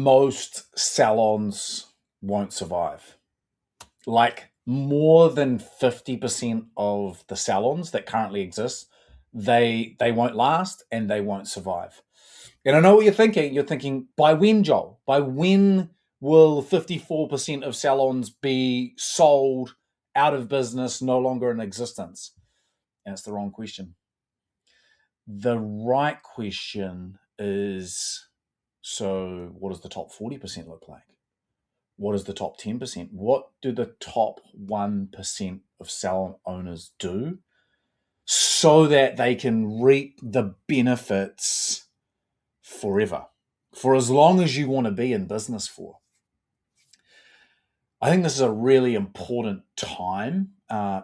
most salons won't survive. Like more than 50% of the salons that currently exist, they won't last and they won't survive. And I know what you're thinking. You're thinking, by when, Joel? By when will 54% of salons be sold, out of business, no longer in existence? And it's the wrong question. The right question is, so what does the top 40% look like? What does the top 10%? What do the top 1% of salon owners do so that they can reap the benefits forever, for as long as you want to be in business for? I think this is a really important time.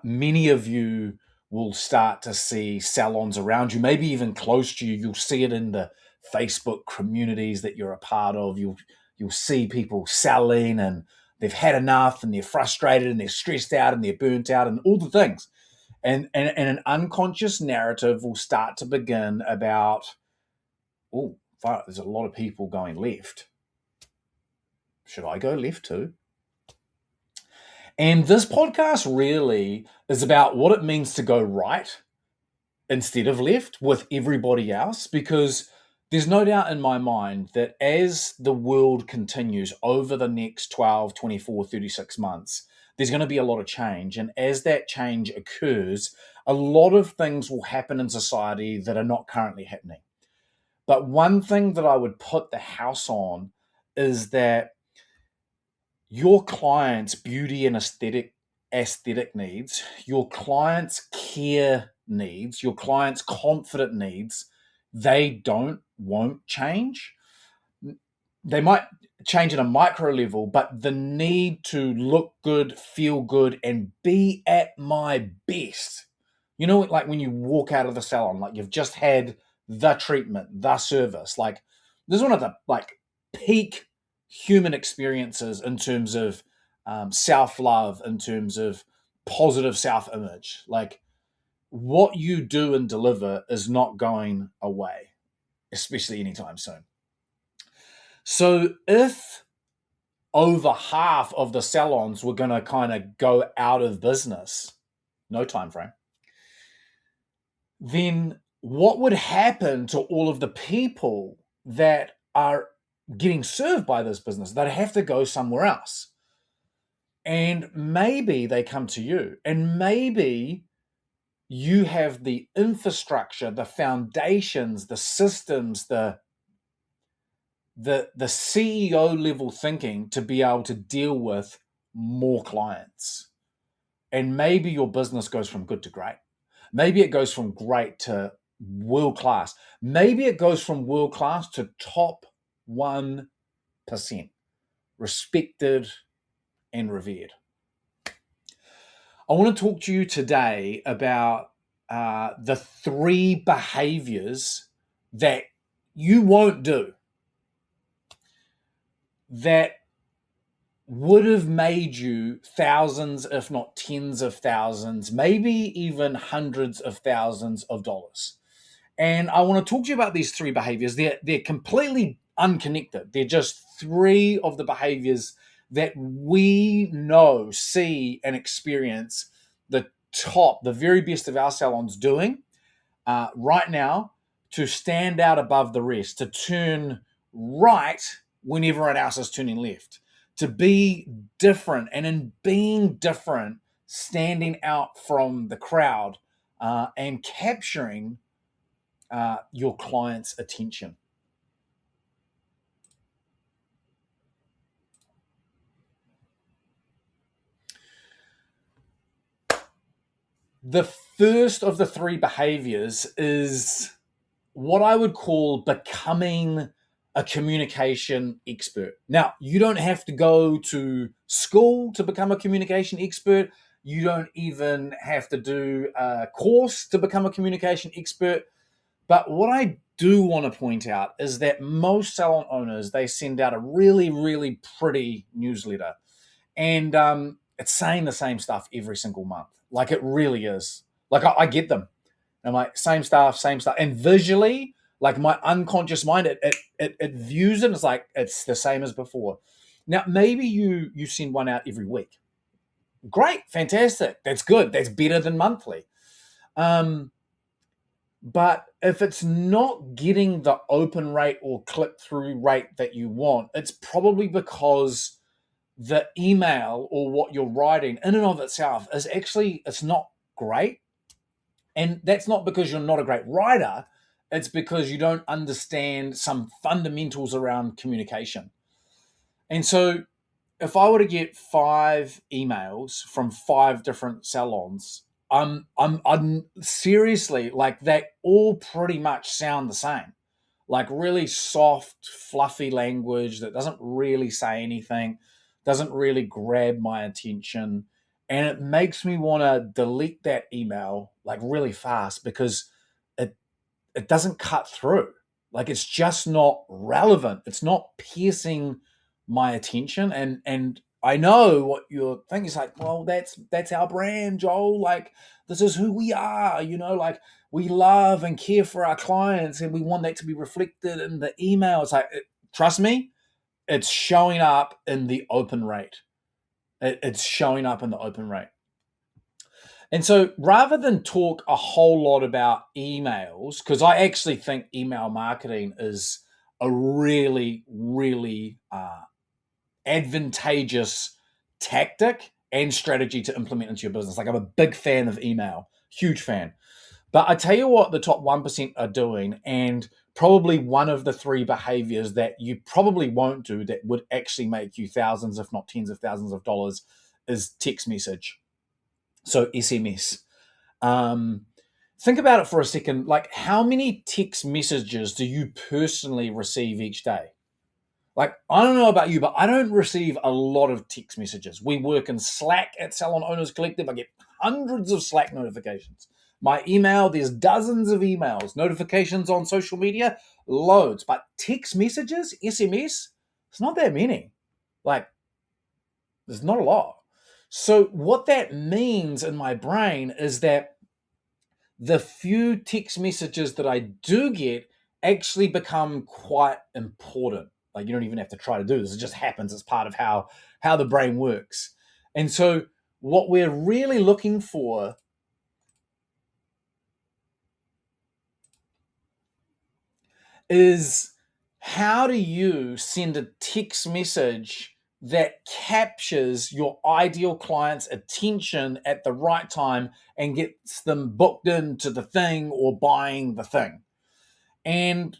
Many of you will start to see salons around you, maybe even close to you. You'll see it in the Facebook communities that you're a part of. You'll see people selling and they've had enough and they're frustrated and they're stressed out and they're burnt out and all the things. And an unconscious narrative will start to begin about, oh, there's a lot of people going left. Should I go left too? And this podcast really is about what it means to go right instead of left with everybody else, because there's no doubt in my mind that as the world continues over the next 12, 24, 36 months, there's going to be a lot of change. And as that change occurs, a lot of things will happen in society that are not currently happening. But one thing that I would put the house on is that your clients' beauty and aesthetic needs, your clients' care needs, your clients' confident needs, they won't change. They might change at a micro level, but the need to look good, feel good, and be at my best. You know, like when you walk out of the salon, like you've just had the treatment, the service. Like this is one of the peak human experiences in terms of self-love, in terms of positive self-image. Like what you do and deliver is not going away, especially anytime soon. So if over half of the salons were going to kind of go out of business, no time frame, then what would happen to all of the people that are getting served by this business? They'd have to go somewhere else. And maybe they come to you, and maybe you have the infrastructure, the foundations, the systems, the CEO level thinking to be able to deal with more clients. And maybe your business goes from good to great. Maybe it goes from great to world class. Maybe it goes from world class to top 1%, respected and revered. I want to talk to you today about the 3 behaviors that you won't do that would have made you thousands, if not tens of thousands, maybe even hundreds of thousands of dollars. And I want to talk to you about these 3 behaviors. They're completely unconnected. They're just 3 of the behaviors that we know, see, and experience the very best of our salons doing right now to stand out above the rest, to turn right when everyone else is turning left, to be different, and in being different, standing out from the crowd and capturing your client's attention. The first of the 3 behaviors is what I would call becoming a communication expert. Now, you don't have to go to school to become a communication expert. You don't even have to do a course to become a communication expert. But what I do want to point out is that most salon owners, they send out a really, really pretty newsletter. And it's saying the same stuff every single month. Like it really is. Like I get them. I'm like, same stuff. And visually, Like my unconscious mind, it views it and it's like it's the same as before. Now maybe you send one out every week. Great, fantastic. That's good. That's better than monthly. Um, but if it's not getting the open rate or click through rate that you want, it's probably because the email or what you're writing in and of itself is actually it's not great. And that's not because you're not a great writer, it's because you don't understand some fundamentals around communication. And so if I were to get 5 emails from 5 different salons, I'm seriously like they all pretty much sound the same. Like really soft, fluffy language that doesn't really say anything, doesn't really grab my attention. And it makes me want to delete that email like really fast because it it doesn't cut through. Like it's just not relevant. It's not piercing my attention. And I know what you're thinking. It's like, well, that's our brand, Joel. Like this is who we are. Like we love and care for our clients, and we want that to be reflected in the email. It's like, trust me, it's showing up in the open rate. It's showing up in the open rate. And so rather than talk a whole lot about emails, because I actually think email marketing is a really, really advantageous tactic and strategy to implement into your business. Like I'm a big fan of email, huge fan. But I tell you what the top 1% are doing, and probably one of the 3 behaviors that you probably won't do that would actually make you thousands, if not tens of thousands of dollars, is text message. So SMS. Um, think about it for a second. Like, how many text messages do you personally receive each day? Like, I don't know about you, but I don't receive a lot of text messages. We work in Slack at Salon Owners Collective. I get hundreds of Slack notifications. My email, there's dozens of emails. Notifications on social media, loads. But text messages, SMS, it's not that many. Like, there's not a lot. So, what that means in my brain is that the few text messages that I do get actually become quite important. Like you don't even have to try to do this. It just happens. It's part of how the brain works. And so what we're really looking for is how do you send a text message that captures your ideal client's attention at the right time and gets them booked into the thing or buying the thing. And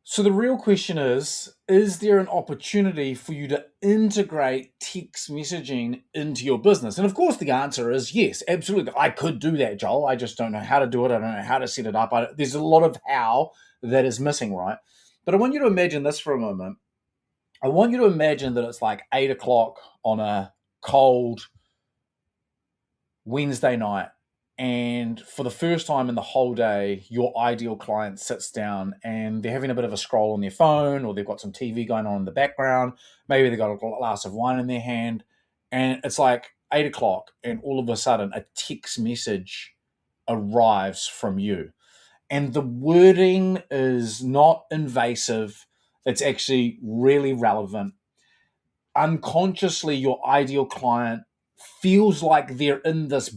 so the real question is there an opportunity for you to integrate text messaging into your business? And of course, the answer is yes, absolutely. I could do that, Joel. I just don't know how to do it. I don't know how to set it up. There's a lot of how that is missing, right? But I want you to imagine this for a moment. I want you to imagine that it's like 8 o'clock on a cold Wednesday night. And for the first time in the whole day, your ideal client sits down and they're having a bit of a scroll on their phone, or they've got some TV going on in the background. Maybe they've got a glass of wine in their hand. And it's like 8 o'clock, and all of a sudden, a text message arrives from you. And the wording is not invasive, it's actually really relevant. Unconsciously, your ideal client feels like they're in this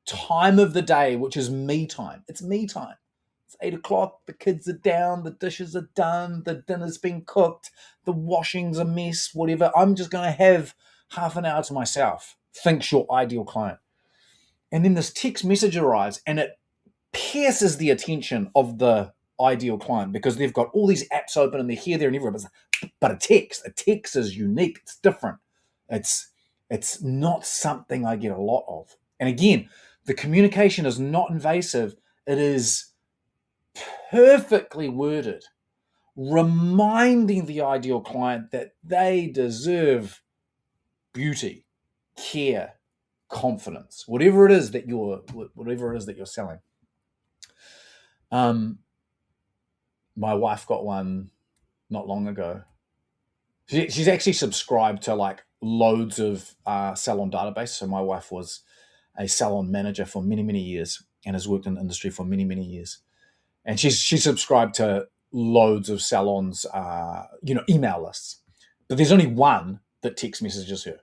time of the day, which is me time. It's me time. It's 8 o'clock. The kids are down. The dishes are done. The dinner's been cooked. The washing's a mess. Whatever. I'm just going to have half an hour to myself. Thinks your ideal client. And then this text message arrives, and pierces the attention of the ideal client because they've got all these apps open and they're here, there, and everywhere. But a text is unique. It's different. It's not something I get a lot of. And again, the communication is not invasive. It is perfectly worded, reminding the ideal client that they deserve beauty, care, confidence, whatever it is that you're selling. My wife got one not long ago. She's actually subscribed to like loads of Salon database. So my wife was a Salon manager for many, many years and has worked in the industry for many, many years. And she's subscribed to loads of Salons, email lists. But there's only one that text messages her.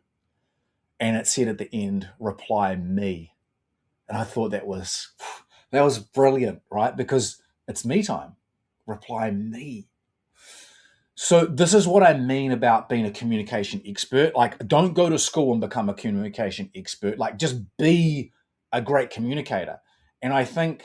And it said at the end, reply me. And I thought that was brilliant, right? Because it's me time. Reply me. So this is what I mean about being a communication expert. Like, don't go to school and become a communication expert. Like, just be a great communicator. And I think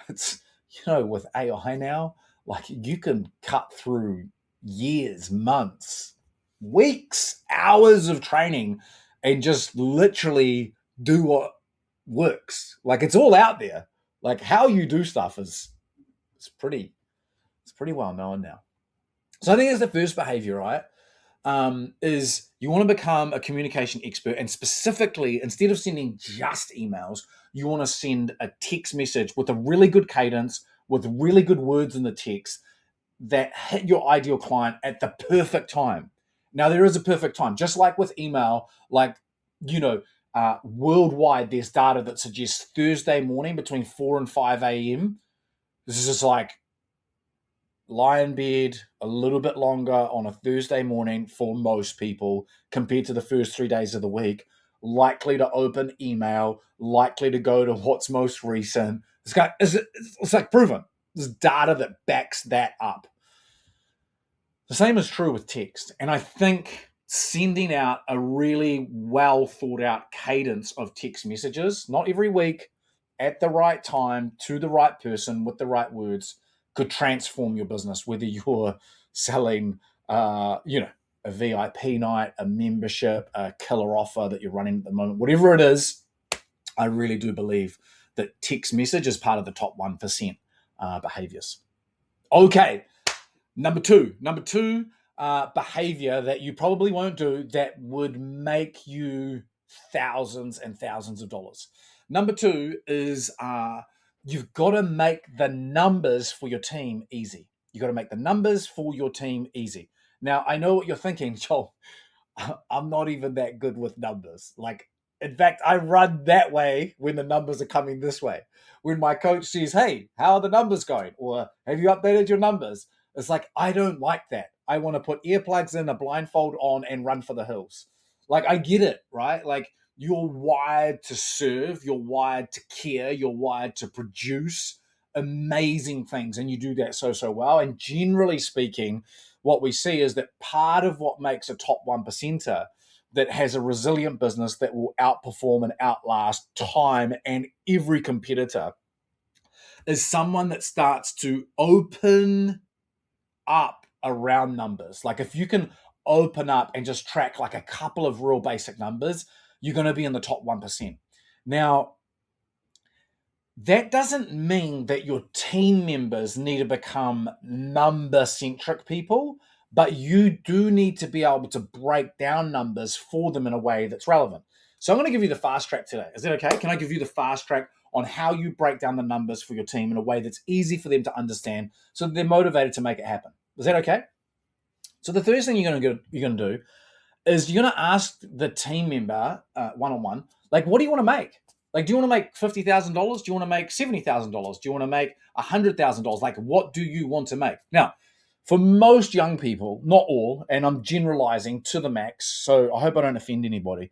it's, with AI now, like you can cut through years, months, weeks, hours of training and just literally do what works. Like, it's all out there. Like, how you do stuff is pretty well known now. So I think that's the first behavior, right? Is you want to become a communication expert, and specifically, instead of sending just emails, you want to send a text message with a really good cadence, with really good words in the text that hit your ideal client at the perfect time. Now, there is a perfect time, just like with email, worldwide, there's data that suggests Thursday morning between 4 and 5 a.m. This is just like lie in bed a little bit longer on a Thursday morning for most people compared to the first 3 days of the week, likely to open email, likely to go to what's most recent. It's like proven. There's data that backs that up. The same is true with text. And I think sending out a really well thought out cadence of text messages, not every week, at the right time, to the right person, with the right words, could transform your business, whether you're selling, a VIP night, a membership, a killer offer that you're running at the moment, whatever it is. I really do believe that text message is part of the top 1% behaviors. Okay, number two behavior that you probably won't do that would make you thousands and thousands of dollars. Number 2 is you've got to make the numbers for your team easy. You've got to make the numbers for your team easy. Now, I know what you're thinking, Joel. I'm not even that good with numbers. Like, in fact, I run that way when the numbers are coming this way. When my coach says, hey, how are the numbers going? Or have you updated your numbers? It's like, I don't like that. I want to put earplugs in, a blindfold on, and run for the hills. Like, I get it, right? Like, you're wired to serve, you're wired to care, you're wired to produce amazing things, and you do that so well. And generally speaking, what we see is that part of what makes a top 1%er that has a resilient business that will outperform and outlast time and every competitor is someone that starts to open up around numbers. Like, if you can open up and just track like a couple of real basic numbers, you're going to be in the top 1%. Now, that doesn't mean that your team members need to become number-centric people, but you do need to be able to break down numbers for them in a way that's relevant. So I'm going to give you the fast track today. Is that okay? Can I give you the fast track on how you break down the numbers for your team in a way that's easy for them to understand so that they're motivated to make it happen? Is that okay? So the first thing you're going to do is you're going to ask the team member one-on-one, like, what do you want to make? Like, do you want to make $50,000? Do you want to make $70,000? Do you want to make $100,000? Like, what do you want to make? Now, for most young people, not all, and I'm generalizing to the max, so I hope I don't offend anybody,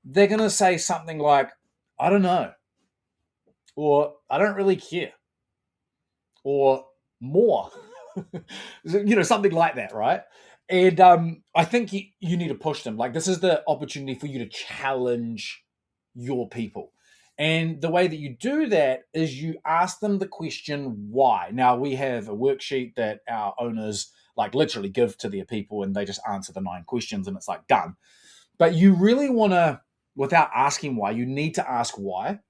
they're going to say something like, I don't know, or I don't really care, or more, something like that, right? And I think you need to push them. Like, this is the opportunity for you to challenge your people. And the way that you do that is you ask them the question, why? Now, we have a worksheet that our owners like literally give to their people, and they just answer the 9 questions and it's like done. But you really want to, without asking why, you need to ask why.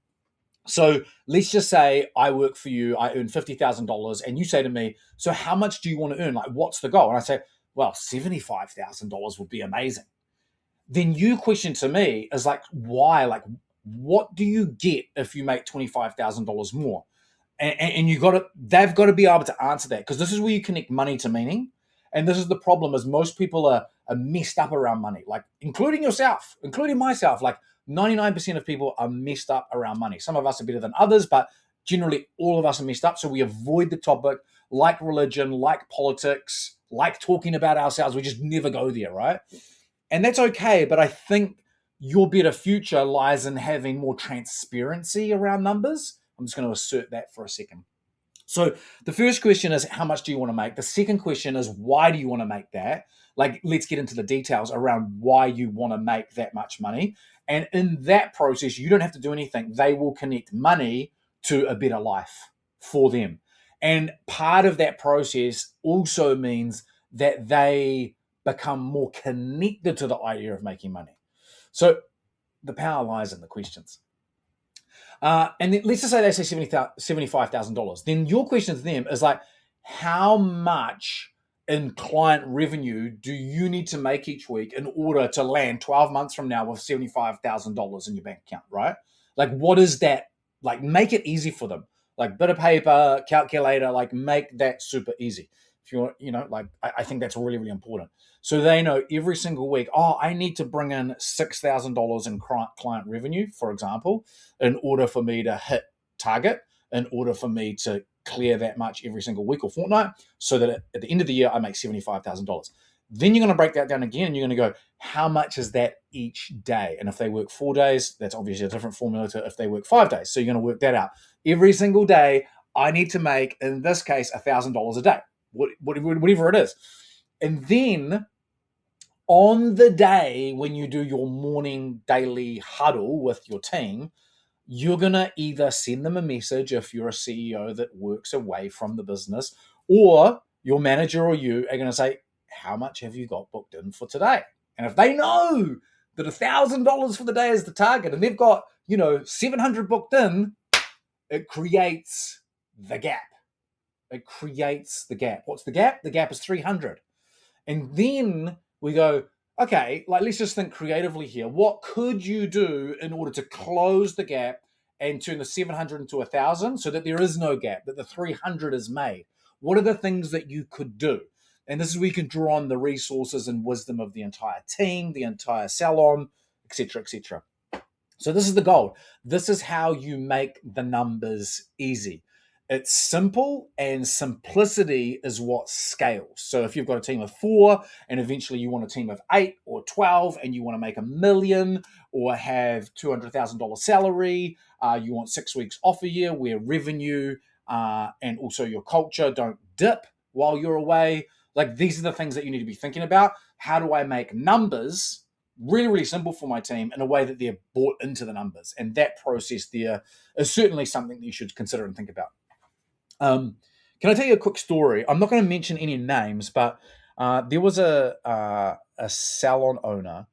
So let's just say I work for you, I earn $50,000, and you say to me, so how much do you want to earn? Like, what's the goal? And I say, well, $75,000 would be amazing. Then you question to me is like, why? Like, what do you get if you make $25,000 more? And you got to, they've got to be able to answer that, because this is where you connect money to meaning. And this is the problem: is most people are messed up around money, like including yourself, including myself. Like 99% of people are messed up around money. Some of us are better than others, but generally all of us are messed up. So we avoid the topic, like religion, like politics, like talking about ourselves. We just never go there, right? And that's okay. But I think your better future lies in having more transparency around numbers. I'm just going to assert that for a second. So the first question is, how much do you want to make? The second question is, why do you want to make that? Like, let's get into the details around why you want to make that much money. And in that process, you don't have to do anything. They will connect money to a better life for them. And part of that process also means that they become more connected to the idea of making money. So the power lies in the questions. And then let's just say they say $75,000. Then your question to them is like, how much in client revenue do you need to make each week in order to land 12 months from now with $75,000 in your bank account, right? Like, what is that? Like, make it easy for them. Like, bit of paper, calculator, like, make that super easy. If you're, like, I think that's really, really important. So they know every single week, oh, I need to bring in $6,000 in client revenue, for example, in order for me to hit target, in order for me to clear that much every single week or fortnight, so that at the end of the year, I make $75,000. Then you're going to break that down again, and you're going to go, how much is that each day? And if they work 4 days, that's obviously a different formula to if they work 5 days. So you're going to work that out. Every single day, I need to make, in this case, $1,000 a day, whatever it is. And then on the day when you do your morning daily huddle with your team, you're going to either send them a message if you're a CEO that works away from the business, or your manager or you are going to say, how much have you got booked in for today? And if they know that $1,000 for the day is the target and they've got, 700 booked in, it creates the gap. It creates the gap. What's the gap? The gap is 300. And then we go, okay, like, let's just think creatively here. What could you do in order to close the gap and turn the 700 into 1,000 so that there is no gap, that the 300 is made? What are the things that you could do? And this is where you can draw on the resources and wisdom of the entire team, the entire salon, etc., etc. So this is the goal. This is how you make the numbers easy. It's simple, and simplicity is what scales. So if you've got a team of 4 and eventually you want a team of 8 or 12 and you want to make $1 million or have $200,000 salary, you want 6 weeks off a year where revenue and also your culture don't dip while you're away. Like, these are the things that you need to be thinking about. How do I make numbers really, really simple for my team in a way that they're bought into the numbers? And that process there is certainly something that you should consider and think about. Can I tell you a quick story? I'm not going to mention any names, but there was a salon owner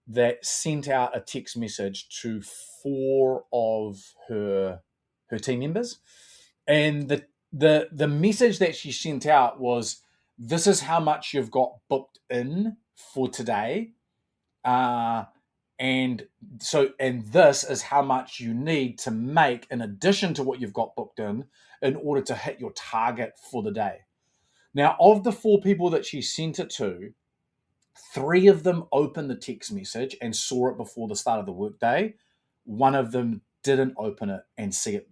that sent out a text message to 4 of her team members, and the message that she sent out was, "This is how much you've got booked in for today, and this is how much you need to make in addition to what you've got booked in order to hit your target for the day." Now, of the 4 people that she sent it to, 3 of them opened the text message and saw it before the start of the workday. 1 of them didn't open it and see it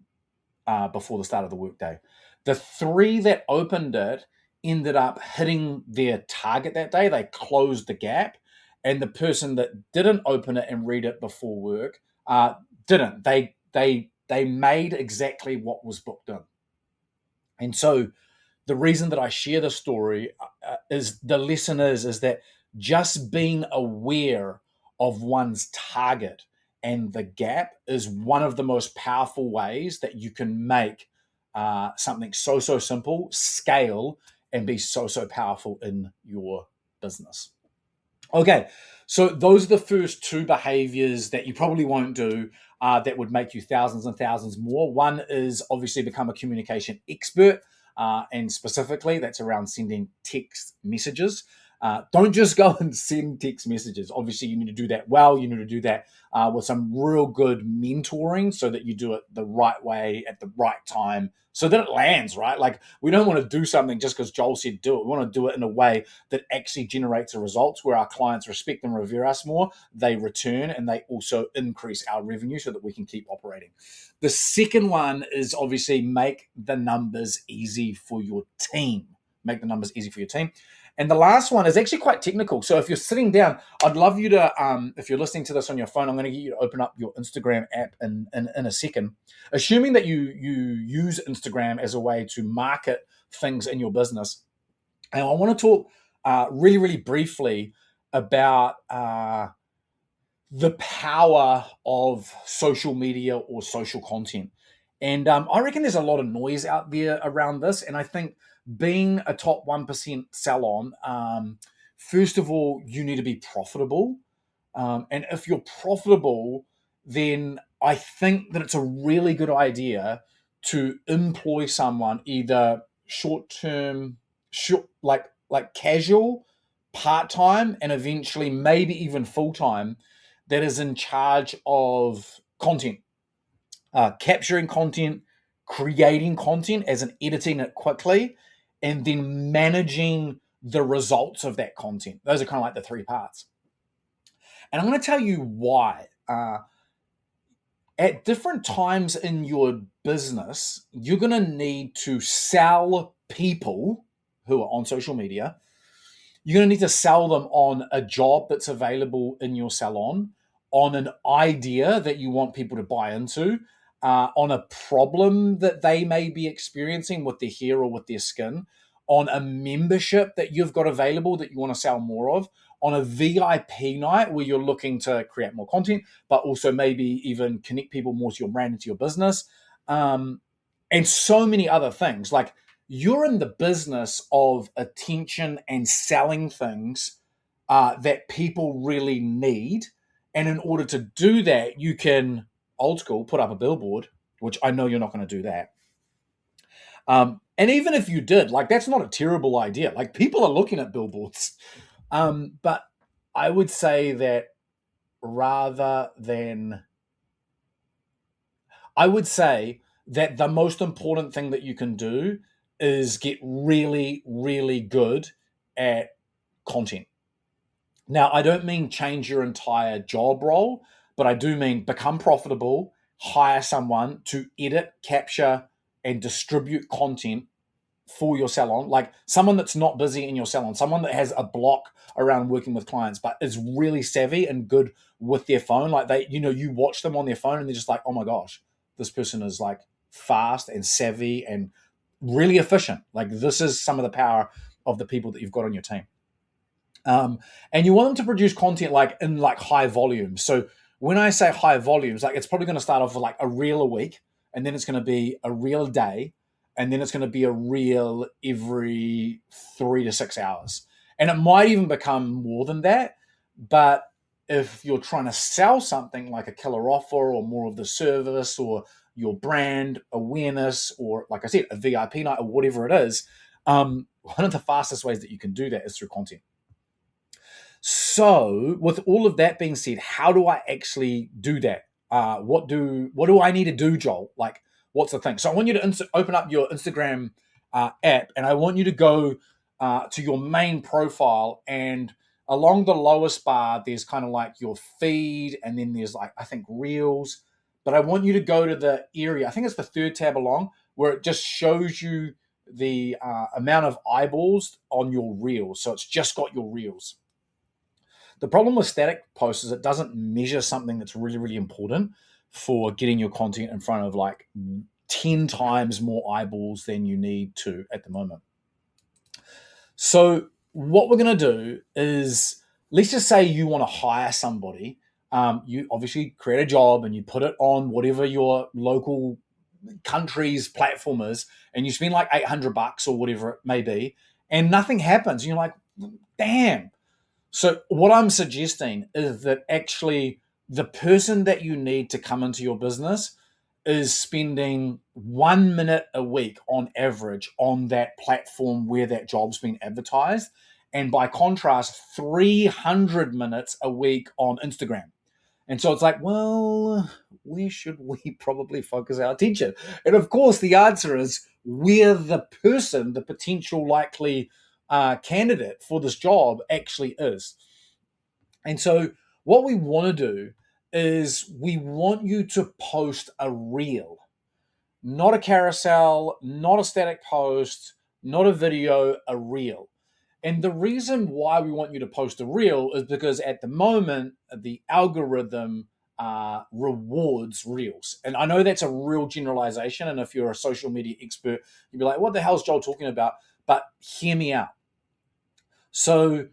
before the start of the workday. The 3 that opened it ended up hitting their target that day. They closed the gap. And the person that didn't open it and read it before work didn't. They made exactly what was booked in. And so the reason that I share the story is the lesson is that just being aware of one's target and the gap is one of the most powerful ways that you can make something so simple scale and be so powerful in your business. Okay, so those are the first two behaviors that you probably won't do that would make you thousands and thousands more. One is obviously become a communication expert, and specifically that's around sending text messages. Don't just go and send text messages. Obviously, you need to do that well. You need to do that with some real good mentoring so that you do it the right way at the right time so that it lands, right? Like, we don't want to do something just because Joel said do it. We want to do it in a way that actually generates a result where our clients respect and revere us more, they return, and they also increase our revenue so that we can keep operating. The second one is obviously make the numbers easy for your team. Make the numbers easy for your team. And the last one is actually quite technical. So if you're sitting down, I'd love you to, if you're listening to this on your phone, I'm going to get you to open up your Instagram app in a second. Assuming that you use Instagram as a way to market things in your business. And I want to talk really briefly about the power of social media or social content. And I reckon there's a lot of noise out there around this. And I think being a top 1% salon, first of all, you need to be profitable. And if you're profitable, then I think that it's a really good idea to employ someone either short-term, like casual, part-time, and eventually maybe even full-time, that is in charge of content, capturing content, creating content, as in editing it quickly, and then managing the results of that content. Those are kind of like the three parts. And I'm going to tell you why. At different times in your business, you're going to need to sell people who are on social media. You're going to need to sell them on a job that's available in your salon, on an idea that you want people to buy into, on a problem that they may be experiencing with their hair or with their skin, on a membership that you've got available that you want to sell more of, on a VIP night where you're looking to create more content, but also maybe even connect people more to your brand and to your business, and so many other things. Like, you're in the business of attention and selling things that people really need. And in order to do that, you can, old school, put up a billboard, which I know you're not going to do that. And even if you did, like, that's not a terrible idea. Like, people are looking at billboards. But I would say that I would say that the most important thing that you can do is get really good at content. Now, I don't mean change your entire job role, but I do mean become profitable, hire someone to edit, capture, and distribute content for your salon, like someone that's not busy in your salon, someone that has a block around working with clients, but is really savvy and good with their phone. Like, you watch them on their phone and they're just like, oh my gosh, this person is like fast and savvy and really efficient. Like, this is some of the power of the people that you've got on your team. And you want them to produce content like in like high volumes. So when I say high volumes, like, it's probably going to start off with like a reel a week, and then it's going to be a reel a day, and then it's going to be a reel every 3 to 6 hours. And it might even become more than that. But if you're trying to sell something like a killer offer or more of the service or your brand awareness, or like I said, a VIP night or whatever it is, one of the fastest ways that you can do that is through content. So with all of that being said, how do I actually do that? What do I need to do, Joel? Like, what's the thing? So I want you to open up your Instagram app, and I want you to go to your main profile, and along the lowest bar, there's kind of like your feed, and then there's like, I think, reels. But I want you to go to the area, I think it's the third tab along, where it just shows you the amount of eyeballs on your reels. So it's just got your reels. The problem with static posts is it doesn't measure something that's really important for getting your content in front of like 10 times more eyeballs than you need to at the moment. So what we're going to do is, let's just say you want to hire somebody You obviously create a job and you put it on whatever your local country's platform is, and you spend like $800 or whatever it may be, and nothing happens. And you're like, damn. So what I'm suggesting is that actually the person that you need to come into your business is spending 1 minute a week on average on that platform where that job's been advertised. And by contrast, 300 minutes a week on Instagram. And so it's like, well, where should we probably focus our attention? And of course, the answer is where the person, the potential likely candidate for this job actually is. And so what we want to do is we want you to post a reel, not a carousel, not a static post, not a video, a reel. And the reason why we want you to post a reel is because at the moment, the algorithm rewards reels. And I know that's a real generalization. And if you're a social media expert, you'd be like, what the hell is Joel talking about? But hear me out. So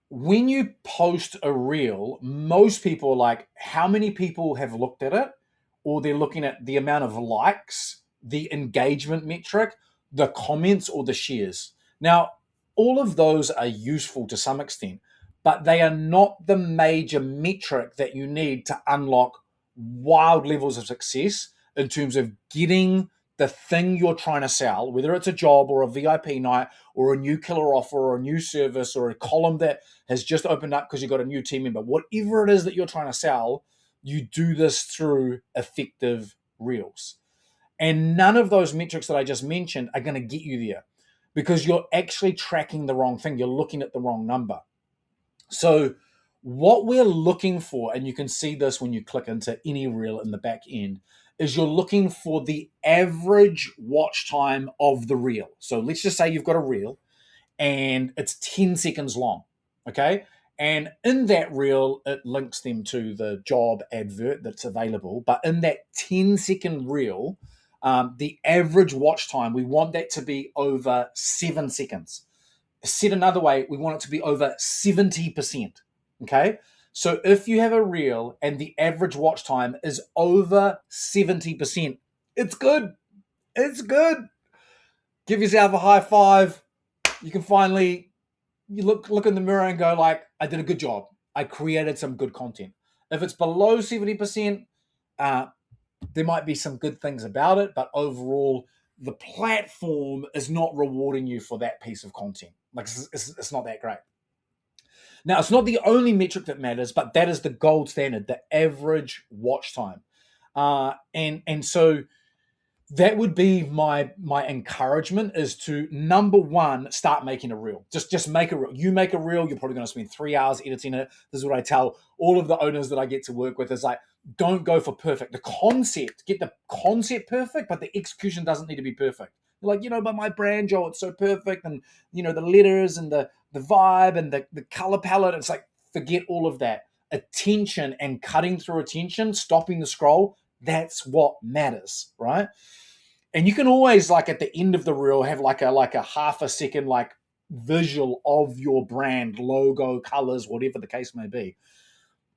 when you post a reel, most people are like, how many people have looked at it? Or they're looking at the amount of likes, the engagement metric, the comments, or the shares. Now, all of those are useful to some extent, but they are not the major metric that you need to unlock wild levels of success in terms of getting the thing you're trying to sell, whether it's a job or a VIP night or a new killer offer or a new service or a column that has just opened up because you've got a new team member, whatever it is that you're trying to sell, you do this through effective reels. And none of those metrics that I just mentioned are going to get you there because you're actually tracking the wrong thing. You're looking at the wrong number. So what we're looking for, and you can see this when you click into any reel in the back end, is you're looking for the average watch time of the reel. So let's just say you've got a reel and it's 10 seconds long, okay? And in that reel, it links them to the job advert that's available. But in that 10-second reel, the average watch time, we want that to be over 7 seconds. Said another way, we want it to be over 70%, okay? So if you have a reel and the average watch time is over 70%, it's good. It's good. Give yourself a high five. You can finally you look in the mirror and go like, I did a good job. I created some good content. If it's below 70%, there might be some good things about it, but overall, the platform is not rewarding you for that piece of content. Like it's not that great. Now, it's not the only metric that matters, but that is the gold standard, the average watch time. And so that would be my encouragement is to, number one, start making a reel. Just make a reel. You make a reel, you're probably going to spend 3 hours editing it. This is what I tell all of the owners that I get to work with is like, don't go for perfect. The concept, get the concept perfect, but the execution doesn't need to be perfect. You're like, but my brand, Joe, it's so perfect. And, the letters and the vibe and the color palette. It's like, forget all of that. Attention and cutting through attention, stopping the scroll, that's what matters, right? And you can always, like, at the end of the reel, have like a half a second like visual of your brand, logo, colors, whatever the case may be.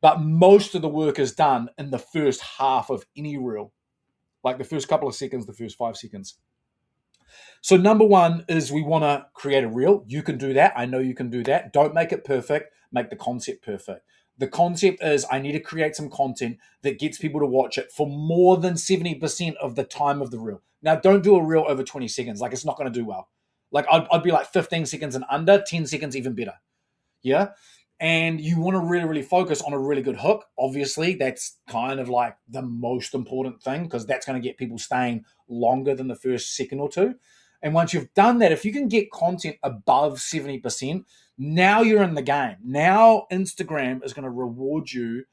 But most of the work is done in the first half of any reel, like the first couple of seconds, the first 5 seconds. So number one is we want to create a reel. You can do that. I know you can do that. Don't make it perfect. Make the concept perfect. The concept is I need to create some content that gets people to watch it for more than 70% of the time of the reel. Now, don't do a reel over 20 seconds. Like, it's not going to do well. Like, I'd be like 15 seconds and under, 10 seconds even better. Yeah? And you want to really, really focus on a really good hook. Obviously, that's kind of like the most important thing because that's going to get people staying longer than the first second or two. And once you've done that, if you can get content above 70%, now you're in the game. Now Instagram is going to reward you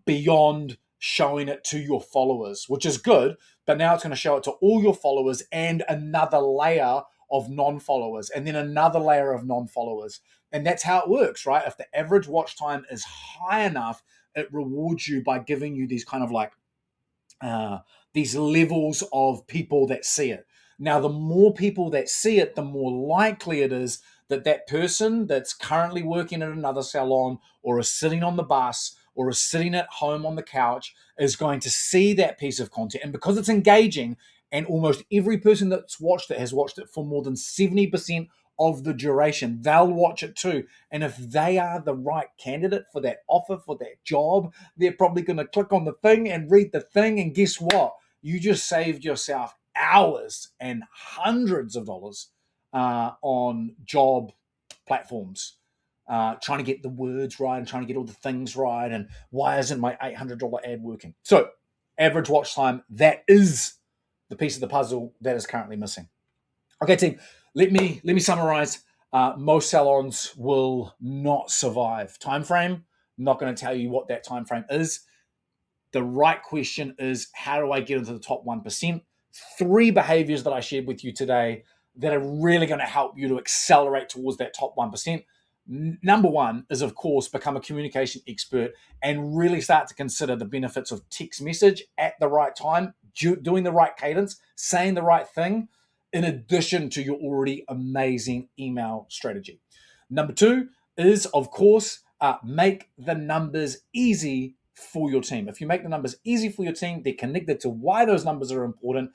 beyond showing it to your followers, which is good. But now it's going to show it to all your followers and another layer of non-followers and then another layer of non-followers. And that's how it works, right? If the average watch time is high enough, it rewards you by giving you these kind of like these levels of people that see it. Now, the more people that see it, the more likely it is that that person that's currently working at another salon or is sitting on the bus or is sitting at home on the couch is going to see that piece of content. And because it's engaging, and almost every person that's watched it has watched it for more than 70% of the duration, they'll watch it too. And if they are the right candidate for that offer, for that job, they're probably going to click on the thing and read the thing. And guess what? You just saved yourself hours and hundreds of dollars on job platforms, trying to get the words right and trying to get all the things right. And why isn't my $800 ad working? So, average watch time, that is the piece of the puzzle that is currently missing. Okay, team, let me summarize. Most salons will not survive. Time frame, I'm not going to tell you what that time frame is. The right question is, how do I get into the top 1%? 3 behaviors that I shared with you today that are really going to help you to accelerate towards that top 1%. Number 1 is, of course, become a communication expert and really start to consider the benefits of text message at the right time, doing the right cadence, saying the right thing, in addition to your already amazing email strategy. Number 2 is, of course, make the numbers easy for your team. If you make the numbers easy for your team, they're connected to why those numbers are important.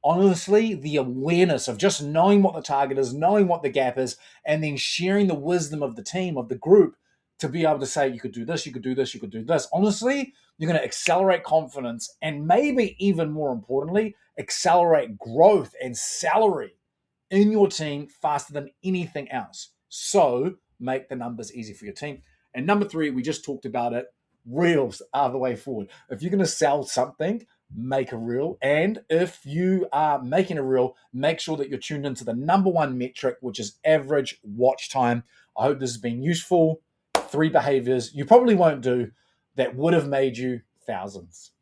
Honestly, the awareness of just knowing what the target is, knowing what the gap is, and then sharing the wisdom of the team, of the group, to be able to say, you could do this, you could do this, you could do this. Honestly, you're going to accelerate confidence and maybe even more importantly, accelerate growth and salary in your team faster than anything else. So make the numbers easy for your team. And number 3, we just talked about it. Reels are the way forward. If you're going to sell something, make a reel. And if you are making a reel, make sure that you're tuned into the number 1 metric, which is average watch time. I hope this has been useful. 3 behaviors you probably won't do that would have made you thousands.